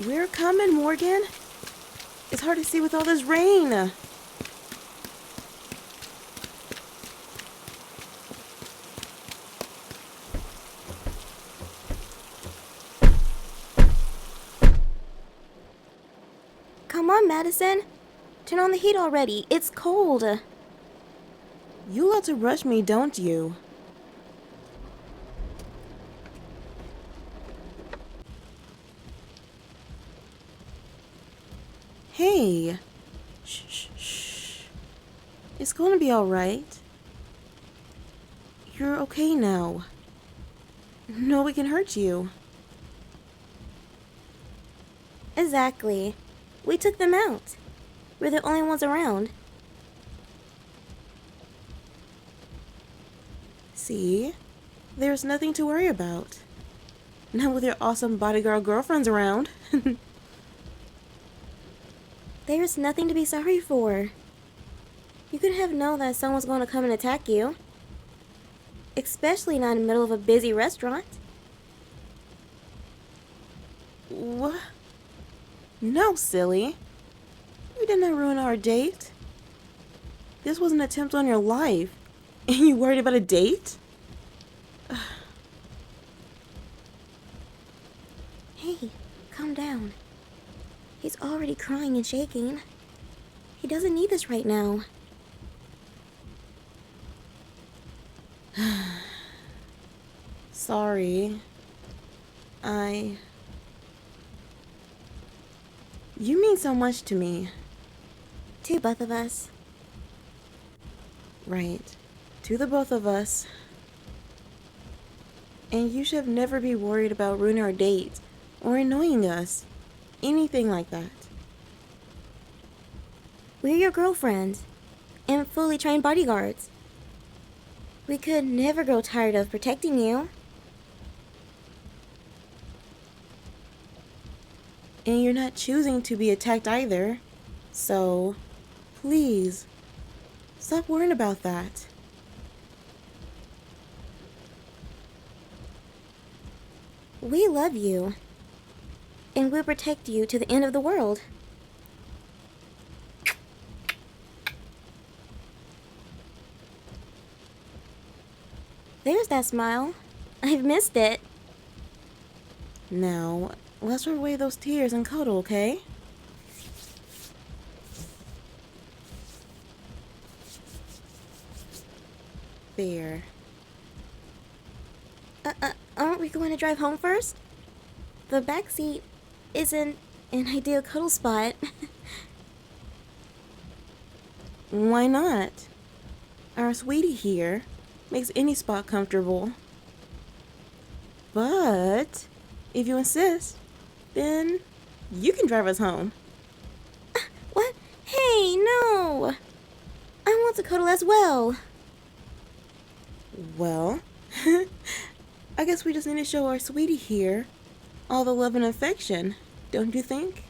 We're coming, Morgan. It's hard to see with all this rain. Come on, Madison. Turn on the heat already. It's cold. You love to rush me, don't you? Hey. Shh, shh, shh. It's going to be all right. You're okay now. No one can hurt you. Exactly. We took them out. We're the only ones around. See? There's nothing to worry about. Not with your awesome bodyguard girlfriends around. There's nothing to be sorry for. You could have known that someone's going to come and attack you. Especially not in the middle of a busy restaurant. What? No, silly. You didn't ruin our date. This was an attempt on your life. And you worried about a date? Hey, calm down. He's already crying and shaking. He doesn't need this right now. Sorry. You mean so much to me. To both of us. Right. To the both of us. And you should never be worried about ruining our date or annoying us. Anything like that. We're your girlfriends and fully trained bodyguards. We could never grow tired of protecting you. And you're not choosing to be attacked either. So, please, stop worrying about that. We love you. And we'll protect you to the end of the world. There's that smile. I've missed it. Now, let's throw away those tears and cuddle, okay? There. Aren't we going to drive home first? The back seat isn't an ideal cuddle spot. Why not? Our sweetie here makes any spot comfortable. But if you insist, then you can drive us home. What? Hey, no! I want to cuddle as well. Well, I guess we just need to show our sweetie here all the love and affection, don't you think?